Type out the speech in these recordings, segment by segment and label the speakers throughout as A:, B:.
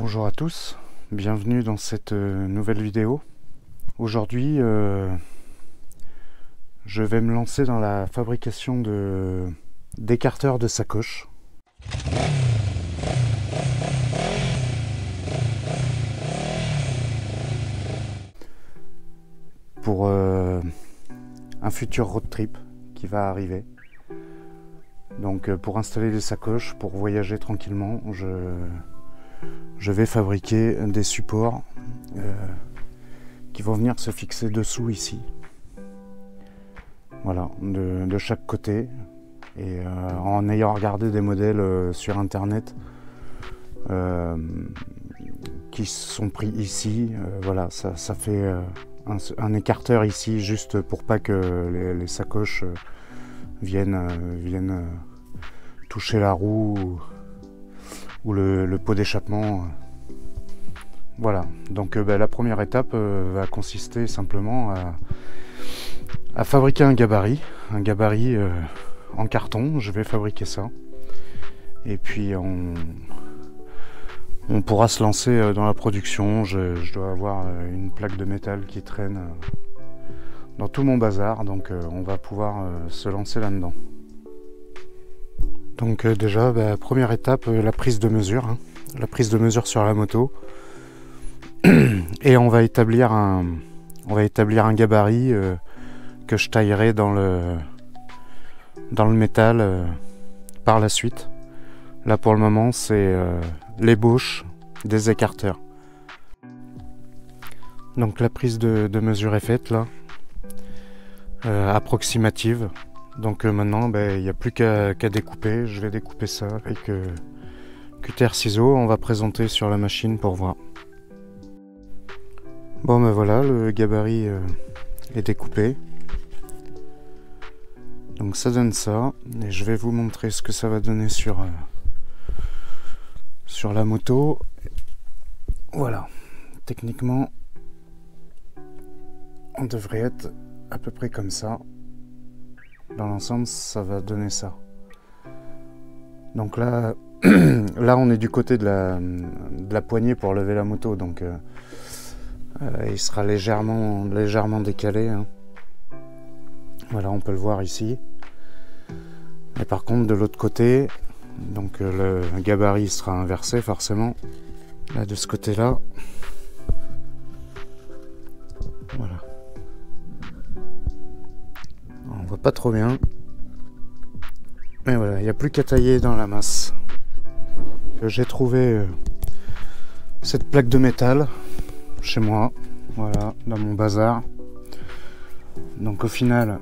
A: Bonjour à tous, bienvenue dans cette nouvelle vidéo. Aujourd'hui, je vais me lancer dans la fabrication d'écarteurs de sacoches. Pour un futur road trip qui va arriver. Donc pour installer des sacoches, pour voyager tranquillement, je vais fabriquer des supports qui vont venir se fixer dessous ici. Voilà, de chaque côté. Et en ayant regardé des modèles sur internet qui sont pris ici, voilà, ça fait un écarteur ici juste pour pas que les sacoches viennent toucher la roue ou le pot d'échappement. Voilà, donc la première étape va consister simplement à fabriquer un gabarit en carton. Je vais fabriquer ça et puis on pourra se lancer dans la production. Je dois avoir une plaque de métal qui traîne dans tout mon bazar, donc on va pouvoir se lancer là-dedans. Donc déjà, première étape, la prise de mesure, la prise de mesure sur la moto. Et on va établir un gabarit que je taillerai dans le métal par la suite. Là pour le moment, c'est l'ébauche des écarteurs. Donc la prise de mesure est faite là, approximative. Donc maintenant, il n'y a plus qu'à découper. Je vais découper ça avec cutter ciseaux. On va présenter sur la machine pour voir. Bon voilà, le gabarit est découpé. Donc ça donne ça. Et je vais vous montrer ce que ça va donner sur la moto. Voilà. Techniquement, on devrait être à peu près comme ça. Dans l'ensemble, ça va donner ça. Donc là, on est du côté de la poignée pour lever la moto, donc il sera légèrement décalé. Voilà, on peut le voir ici. Et par contre, de l'autre côté, donc le gabarit sera inversé forcément. Là, de ce côté-là, voilà. On voit pas trop bien, mais voilà, il n'y a plus qu'à tailler dans la masse. J'ai trouvé cette plaque de métal chez moi, voilà, dans mon bazar. Donc au final,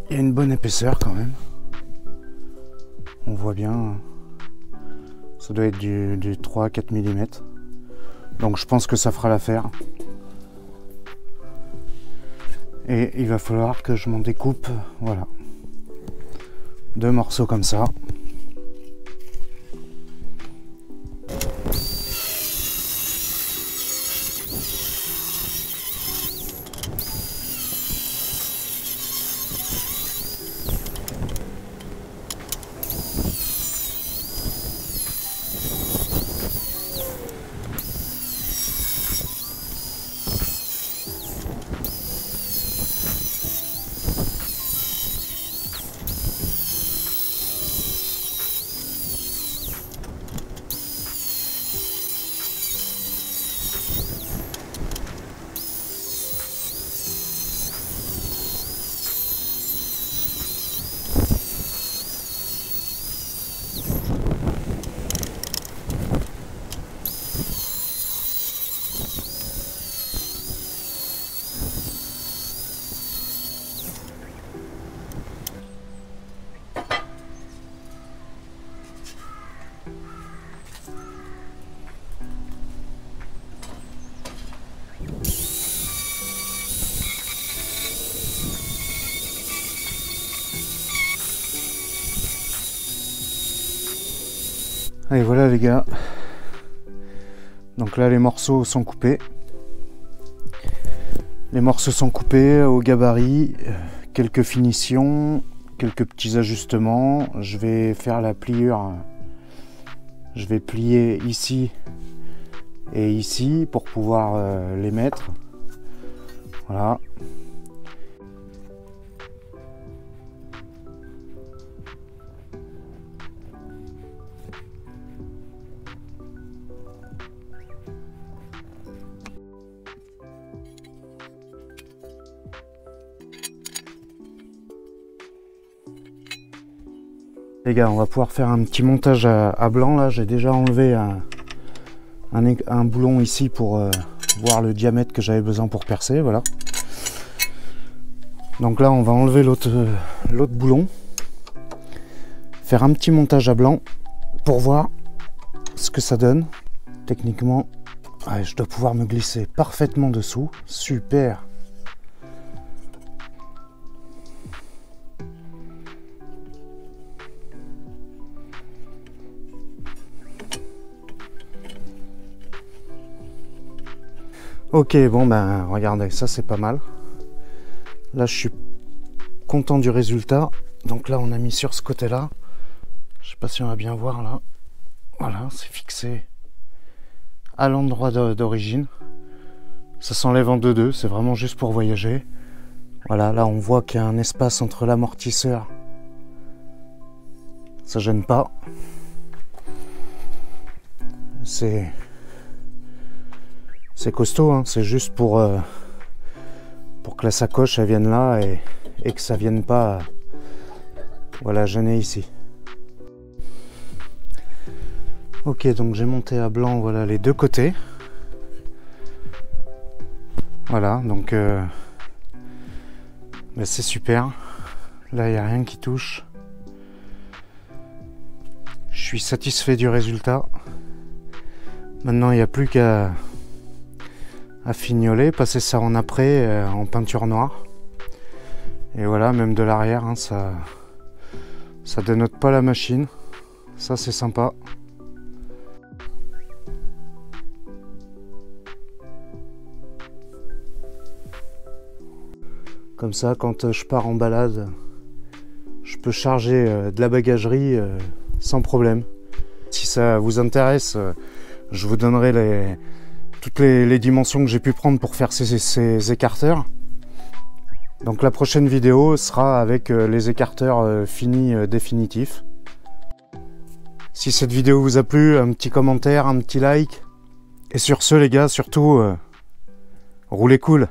A: il y a une bonne épaisseur quand même. On voit bien, ça doit être du 3-4 mm. Donc je pense que ça fera l'affaire. Et il va falloir que je m'en découpe, voilà, 2 morceaux comme ça. Allez, voilà les gars. Donc là, les morceaux sont coupés. Les morceaux sont coupés au gabarit. Quelques finitions, quelques petits ajustements. Je vais faire la pliure. Je vais plier ici et ici pour pouvoir les mettre. Voilà. Les gars, on va pouvoir faire un petit montage à blanc là. J'ai déjà enlevé un boulon ici pour voir le diamètre que j'avais besoin pour percer, voilà. Donc là on va enlever l'autre boulon, faire un petit montage à blanc pour voir ce que ça donne. Techniquement, ouais, je dois pouvoir me glisser parfaitement dessous, super. Ok, bon ben regardez, ça c'est pas mal. Là je suis content du résultat. Donc là on a mis sur ce côté là. Je sais pas si on va bien voir là. Voilà, c'est fixé à l'endroit d'origine. Ça s'enlève en 2-2, c'est vraiment juste pour voyager. Voilà, là on voit qu'il y a un espace entre l'amortisseur. Ça gêne pas. C'est costaud, hein. C'est juste pour que la sacoche elle vienne là et que ça vienne pas voilà, gêner ici. Ok, donc j'ai monté à blanc, voilà, les deux côtés. Voilà, donc ben c'est super. Là il n'y a rien qui touche. Je suis satisfait du résultat. Maintenant il n'y a plus qu'à fignoler, passer ça en après en peinture noire. Et voilà, même de l'arrière, hein, ça dénote pas la machine. Ça c'est sympa. Comme ça, quand je pars en balade, je peux charger de la bagagerie sans problème. Si ça vous intéresse, je vous donnerai toutes les dimensions que j'ai pu prendre pour faire ces écarteurs. Donc la prochaine vidéo sera avec les écarteurs finis définitifs. Si cette vidéo vous a plu, un petit commentaire, un petit like. Et sur ce les gars, surtout, roulez cool.